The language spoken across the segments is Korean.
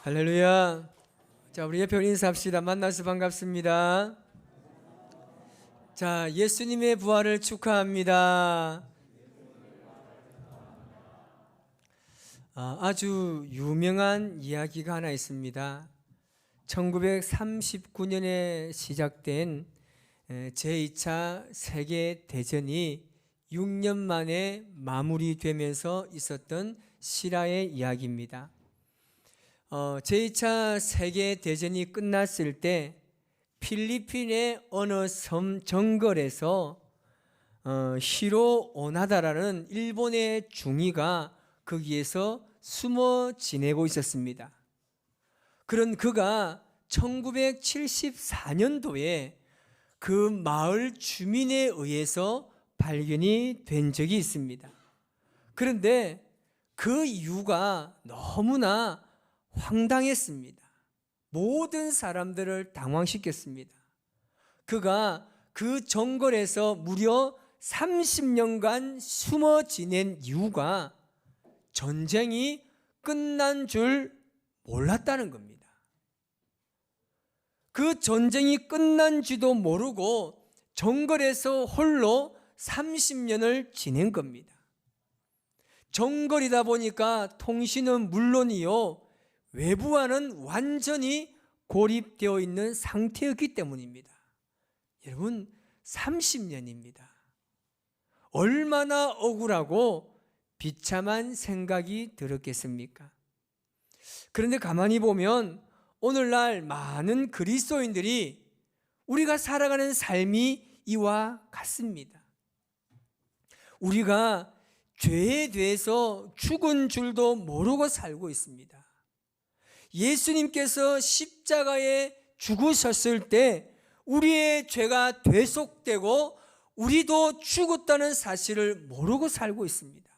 할렐루야. 자, 우리 옆에 인사합시다. 만나서 반갑습니다. 자, 예수님의 부활을 축하합니다. 아주 유명한 이야기가 하나 있습니다. 1939년에 시작된 제2차 세계대전이 6년 만에 마무리되면서 있었던 실화의 이야기입니다. 제2차 세계대전이 끝났을 때 필리핀의 어느 섬 정글에서 히로 오나다라는 일본의 중위가 거기에서 숨어 지내고 있었습니다. 그런 그가 1974년도에 그 마을 주민에 의해서 발견이 된 적이 있습니다. 그런데 그 이유가 너무나 황당했습니다. 모든 사람들을 당황시켰습니다. 그가 그 정글에서 무려 30년간 숨어 지낸 이유가 전쟁이 끝난 줄 몰랐다는 겁니다. 그 전쟁이 끝난지도 모르고 정글에서 홀로 30년을 지낸 겁니다. 정글이다 보니까 통신은 물론이요, 외부와는 완전히 고립되어 있는 상태였기 때문입니다. 여러분, 30년입니다. 얼마나 억울하고 비참한 생각이 들었겠습니까? 그런데 가만히 보면 오늘날 많은 그리스도인들이 우리가 살아가는 삶이 이와 같습니다. 우리가 죄에 대해서 죽은 줄도 모르고 살고 있습니다. 예수님께서 십자가에 죽으셨을 때 우리의 죄가 대속되고 우리도 죽었다는 사실을 모르고 살고 있습니다.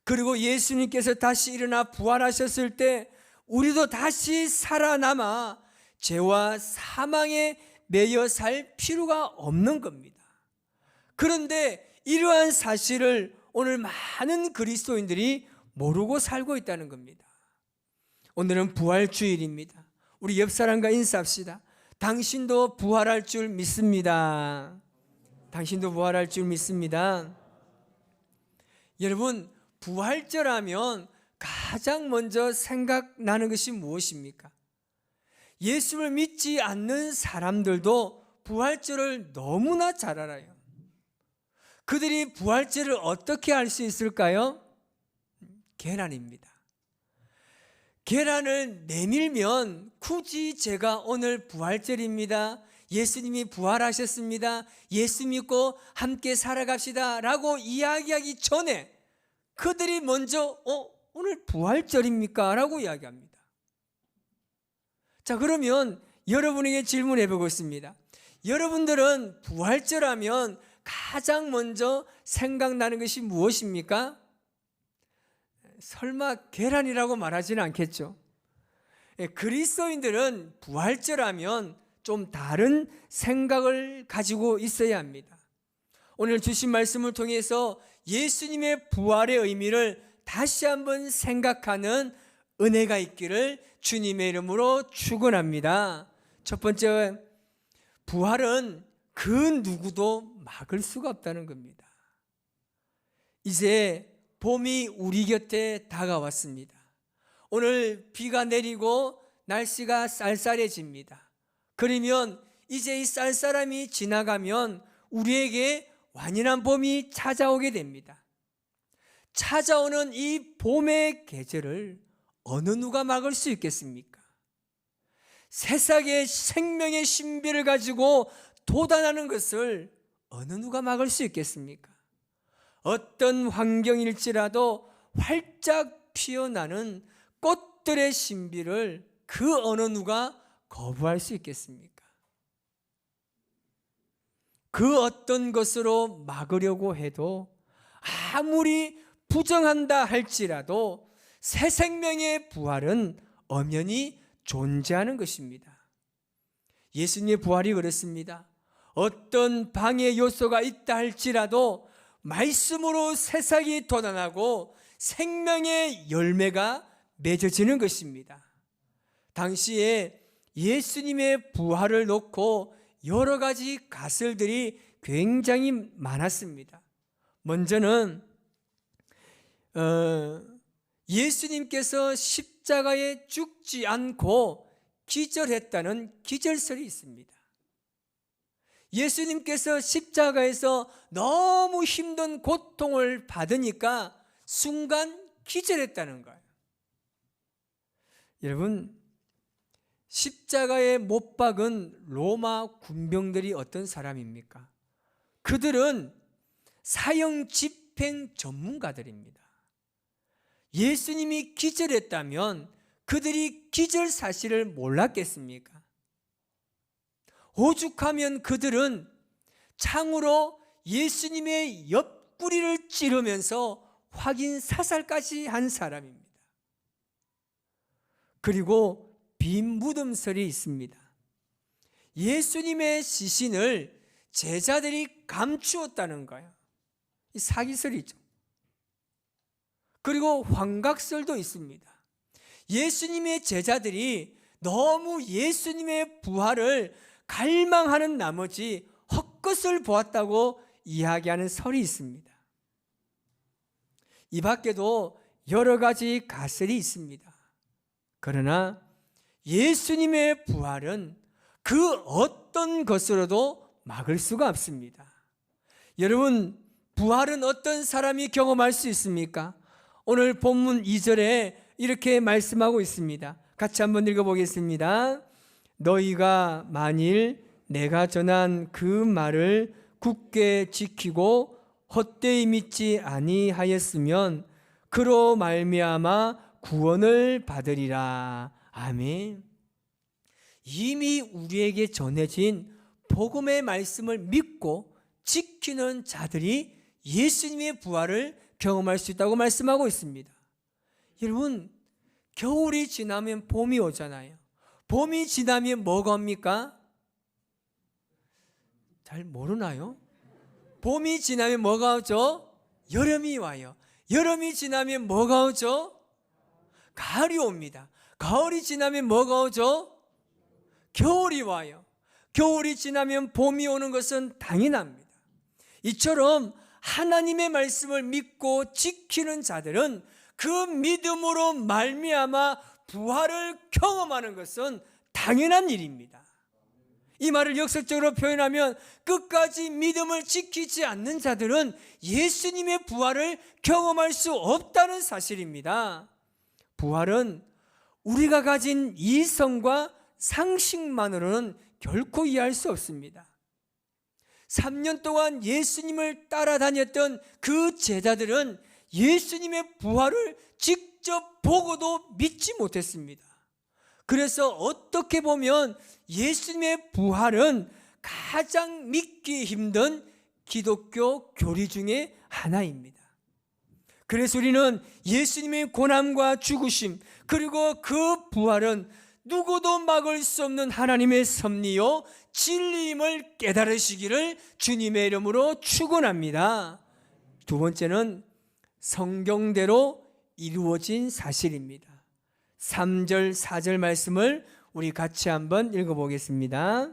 그리고 예수님께서 다시 일어나 부활하셨을 때 우리도 다시 살아남아 죄와 사망에 매여 살 필요가 없는 겁니다. 그런데 이러한 사실을 오늘 많은 그리스도인들이 모르고 살고 있다는 겁니다. 오늘은 부활주일입니다. 우리 옆 사람과 인사합시다. 당신도 부활할 줄 믿습니다. 당신도 부활할 줄 믿습니다. 여러분, 부활절하면 가장 먼저 생각나는 것이 무엇입니까? 예수를 믿지 않는 사람들도 부활절을 너무나 잘 알아요. 그들이 부활절을 어떻게 알 수 있을까요? 계란입니다. 계란을 내밀면 굳이 제가 오늘 부활절입니다, 예수님이 부활하셨습니다, 예수 믿고 함께 살아갑시다 라고 이야기하기 전에 그들이 먼저 오늘 부활절입니까? 라고 이야기합니다. 자, 그러면 여러분에게 질문해 보겠습니다. 여러분들은 부활절하면 가장 먼저 생각나는 것이 무엇입니까? 설마 계란이라고 말하지는 않겠죠. 그리스도인들은 부활절하면 좀 다른 생각을 가지고 있어야 합니다. 오늘 주신 말씀을 통해서 예수님의 부활의 의미를 다시 한번 생각하는 은혜가 있기를 주님의 이름으로 축원합니다. 첫 번째, 부활은 그 누구도 막을 수가 없다는 겁니다. 이제 봄이 우리 곁에 다가왔습니다. 오늘 비가 내리고 날씨가 쌀쌀해집니다. 그러면 이제 이 쌀쌀함이 지나가면 우리에게 완연한 봄이 찾아오게 됩니다. 찾아오는 이 봄의 계절을 어느 누가 막을 수 있겠습니까? 새싹의 생명의 신비를 가지고 돋아나는 것을 어느 누가 막을 수 있겠습니까? 어떤 환경일지라도 활짝 피어나는 꽃들의 신비를 그 어느 누가 거부할 수 있겠습니까? 그 어떤 것으로 막으려고 해도 아무리 부정한다 할지라도 새 생명의 부활은 엄연히 존재하는 것입니다. 예수님의 부활이 그렇습니다. 어떤 방해 요소가 있다 할지라도 말씀으로 새싹이 돋아나고 생명의 열매가 맺어지는 것입니다. 당시에 예수님의 부활을 놓고 여러 가지 가설들이 굉장히 많았습니다. 먼저는 예수님께서 십자가에 죽지 않고 기절했다는 기절설이 있습니다. 예수님께서 십자가에서 너무 힘든 고통을 받으니까 순간 기절했다는 거예요. 여러분, 십자가에 못 박은 로마 군병들이 어떤 사람입니까? 그들은 사형 집행 전문가들입니다. 예수님이 기절했다면 그들이 기절 사실을 몰랐겠습니까? 오죽하면 그들은 창으로 예수님의 옆구리를 찌르면서 확인 사살까지 한 사람입니다. 그리고 빈 무덤설이 있습니다. 예수님의 시신을 제자들이 감추었다는 거예요. 이 사기설이죠. 그리고 환각설도 있습니다. 예수님의 제자들이 너무 예수님의 부활을 갈망하는 나머지 헛것을 보았다고 이야기하는 설이 있습니다. 이 밖에도 여러 가지 가설이 있습니다. 그러나 예수님의 부활은 그 어떤 것으로도 막을 수가 없습니다. 여러분, 부활은 어떤 사람이 경험할 수 있습니까? 오늘 본문 2절에 이렇게 말씀하고 있습니다. 같이 한번 읽어보겠습니다. 너희가 만일 내가 전한 그 말을 굳게 지키고 헛되이 믿지 아니하였으면 그로 말미암아 구원을 받으리라. 아멘. 이미 우리에게 전해진 복음의 말씀을 믿고 지키는 자들이 예수님의 부활을 경험할 수 있다고 말씀하고 있습니다. 여러분, 겨울이 지나면 봄이 오잖아요. 봄이 지나면 뭐가 옵니까? 잘 모르나요? 봄이 지나면 뭐가 오죠? 여름이 와요. 여름이 지나면 뭐가 오죠? 가을이 옵니다. 가을이 지나면 뭐가 오죠? 겨울이 와요. 겨울이 지나면 봄이 오는 것은 당연합니다. 이처럼 하나님의 말씀을 믿고 지키는 자들은 그 믿음으로 말미암아 부활을 경험하는 것은 당연한 일입니다. 이 말을 역설적으로 표현하면 끝까지 믿음을 지키지 않는 자들은 예수님의 부활을 경험할 수 없다는 사실입니다. 부활은 우리가 가진 이성과 상식만으로는 결코 이해할 수 없습니다. 3년 동안 예수님을 따라다녔던 그 제자들은 예수님의 부활을 직접 보고도 믿지 못했습니다. 그래서 어떻게 보면 예수님의 부활은 가장 믿기 힘든 기독교 교리 중에 하나입니다. 그래서 우리는 예수님의 고난과 죽으심 그리고 그 부활은 누구도 막을 수 없는 하나님의 섭리요 진리임을 깨달으시기를 주님의 이름으로 축원합니다. 두 번째는 성경대로 이루어진 사실입니다. 3절 4절 말씀을 우리 같이 한번 읽어보겠습니다.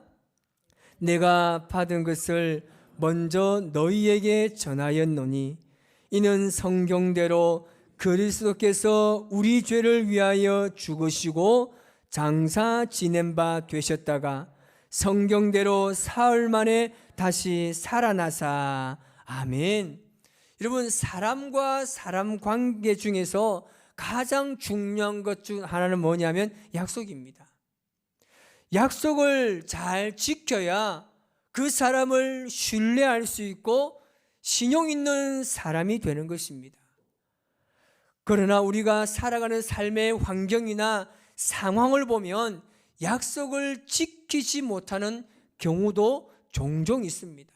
내가 받은 것을 먼저 너희에게 전하였노니 이는 성경대로 그리스도께서 우리 죄를 위하여 죽으시고 장사 지낸 바 되셨다가 성경대로 사흘 만에 다시 살아나사. 아멘. 여러분, 사람과 사람 관계 중에서 가장 중요한 것 중 하나는 뭐냐면 약속입니다. 약속을 잘 지켜야 그 사람을 신뢰할 수 있고 신용 있는 사람이 되는 것입니다. 그러나 우리가 살아가는 삶의 환경이나 상황을 보면 약속을 지키지 못하는 경우도 종종 있습니다.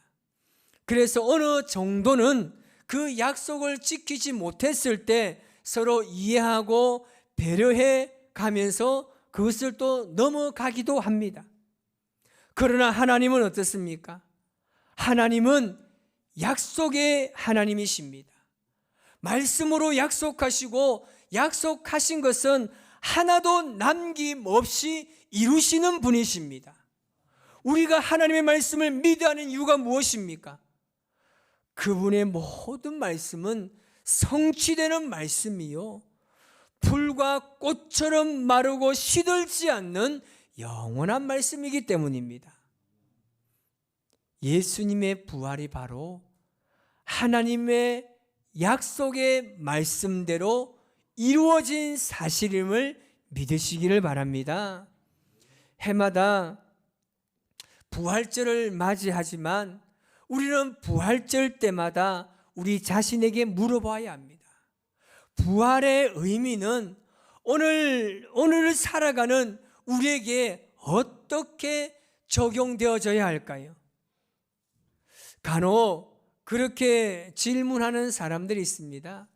그래서 어느 정도는 그 약속을 지키지 못했을 때 서로 이해하고 배려해 가면서 그것을 또 넘어가기도 합니다. 그러나 하나님은 어떻습니까? 하나님은 약속의 하나님이십니다. 말씀으로 약속하시고 약속하신 것은 하나도 남김없이 이루시는 분이십니다. 우리가 하나님의 말씀을 믿어야 하는 이유가 무엇입니까? 그분의 모든 말씀은 성취되는 말씀이요, 풀과 꽃처럼 마르고 시들지 않는 영원한 말씀이기 때문입니다. 예수님의 부활이 바로 하나님의 약속의 말씀대로 이루어진 사실임을 믿으시기를 바랍니다. 해마다 부활절을 맞이하지만 우리는 부활절 때마다 우리 자신에게 물어봐야 합니다. 부활의 의미는 오늘을 살아가는 우리에게 어떻게 적용되어져야 할까요? 간혹 그렇게 질문하는 사람들이 있습니다.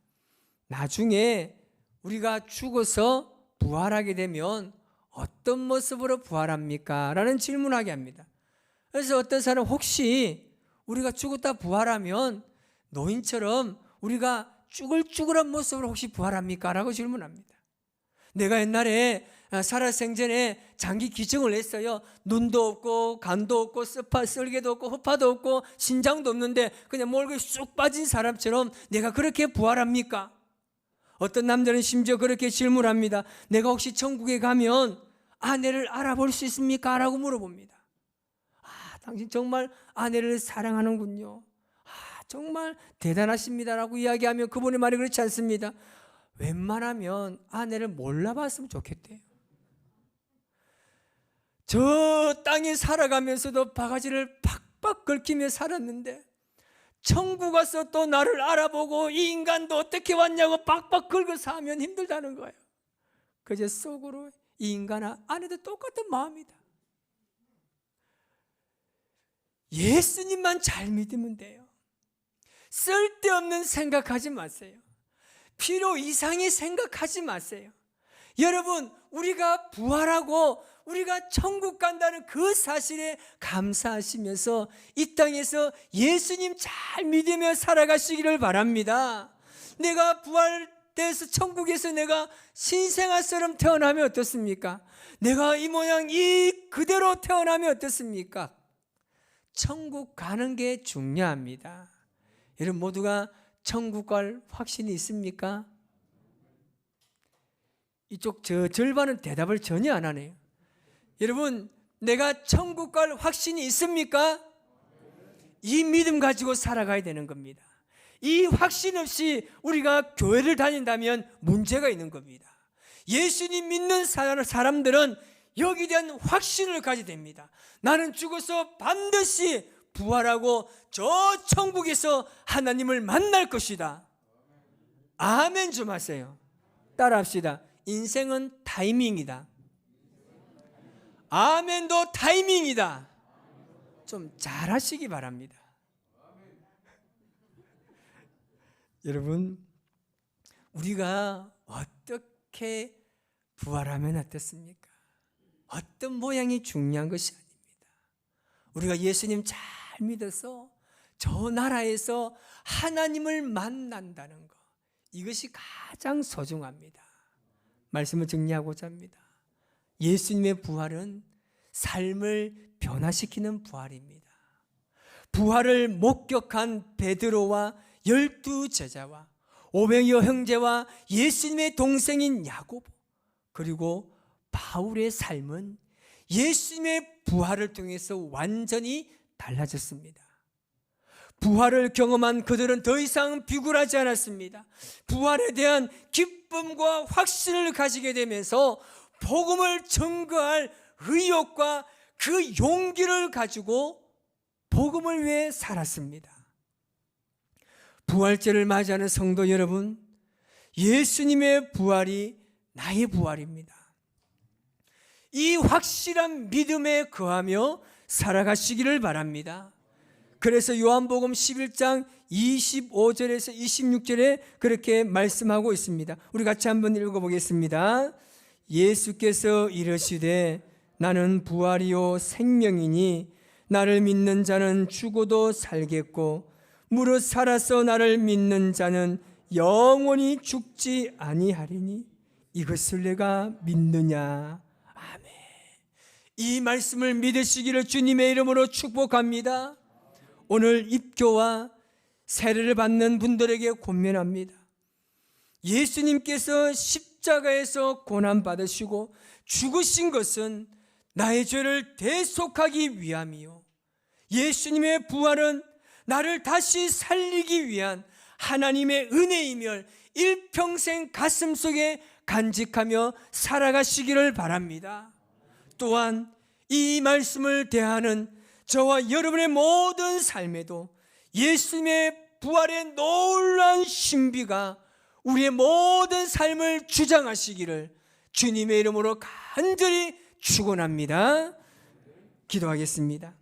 나중에 우리가 죽어서 부활하게 되면 어떤 모습으로 부활합니까? 라는 질문하게 합니다. 그래서 어떤 사람, 혹시 우리가 죽었다 부활하면 노인처럼 우리가 쭈글쭈글한 모습으로 혹시 부활합니까? 라고 질문합니다. 내가 옛날에 살아생전에 장기 기증을 했어요. 눈도 없고 간도 없고 쓸개도 없고 허파도 없고 신장도 없는데 그냥 몰골이 쑥 빠진 사람처럼 내가 그렇게 부활합니까? 어떤 남자는 심지어 그렇게 질문합니다. 내가 혹시 천국에 가면 아내를 알아볼 수 있습니까? 라고 물어봅니다. 당신 정말 아내를 사랑하는군요. 정말 대단하십니다. 라고 이야기하면 그분의 말이 그렇지 않습니다. 웬만하면 아내를 몰라봤으면 좋겠대요. 저 땅에 살아가면서도 바가지를 팍팍 긁히며 살았는데 천국 가서 또 나를 알아보고 이 인간도 어떻게 왔냐고 팍팍 긁어서 하면 힘들다는 거예요. 그저 속으로 이 인간 아내도 똑같은 마음이다. 예수님만 잘 믿으면 돼요. 쓸데없는 생각하지 마세요. 필요 이상의 생각하지 마세요. 여러분, 우리가 부활하고 우리가 천국 간다는 그 사실에 감사하시면서 이 땅에서 예수님 잘 믿으며 살아가시기를 바랍니다. 내가 부활돼서 천국에서 내가 신생아처럼 태어나면 어떻습니까? 내가 이 모양 이 그대로 태어나면 어떻습니까? 천국 가는 게 중요합니다. 여러분 모두가 천국 갈 확신이 있습니까? 이쪽 절반은 대답을 전혀 안 하네요. 여러분, 내가 천국 갈 확신이 있습니까? 이 믿음 가지고 살아가야 되는 겁니다. 이 확신 없이 우리가 교회를 다닌다면 문제가 있는 겁니다. 예수님 믿는 사람들은 여기에 대한 확신을 가지게 됩니다. 나는 죽어서 반드시 부활하고 저 천국에서 하나님을 만날 것이다. 아멘 좀 하세요. 따라합시다. 인생은 타이밍이다. 아멘도 타이밍이다. 좀 잘하시기 바랍니다. 여러분, 우리가 어떻게 부활하면 어떻습니까? 어떤 모양이 중요한 것이 아닙니다. 우리가 예수님 잘 믿어서 저 나라에서 하나님을 만난다는 것, 이것이 가장 소중합니다. 말씀을 정리하고자 합니다. 예수님의 부활은 삶을 변화시키는 부활입니다. 부활을 목격한 베드로와 12 제자와 500여 형제와 예수님의 동생인 야고보, 그리고 바울의 삶은 예수님의 부활을 통해서 완전히 달라졌습니다. 부활을 경험한 그들은 더 이상 비굴하지 않았습니다. 부활에 대한 기쁨과 확신을 가지게 되면서 복음을 증거할 의욕과 그 용기를 가지고 복음을 위해 살았습니다. 부활절을 맞이하는 성도 여러분, 예수님의 부활이 나의 부활입니다. 이 확실한 믿음에 거하며 살아가시기를 바랍니다. 그래서 요한복음 11장 25절에서 26절에 그렇게 말씀하고 있습니다. 우리 같이 한번 읽어보겠습니다. 예수께서 이르시되 나는 부활이요 생명이니 나를 믿는 자는 죽어도 살겠고 무릇 살아서 나를 믿는 자는 영원히 죽지 아니하리니 이것을 내가 믿느냐? 아멘. 이 말씀을 믿으시기를 주님의 이름으로 축복합니다. 오늘 입교와 세례를 받는 분들에게 권면합니다. 예수님께서 십자가에서 고난받으시고 죽으신 것은 나의 죄를 대속하기 위함이요, 예수님의 부활은 나를 다시 살리기 위한 하나님의 은혜이며 일평생 가슴속에 간직하며 살아가시기를 바랍니다. 또한 이 말씀을 대하는 저와 여러분의 모든 삶에도 예수님의 부활의 놀라운 신비가 우리의 모든 삶을 주장하시기를 주님의 이름으로 간절히 축원합니다. 기도하겠습니다.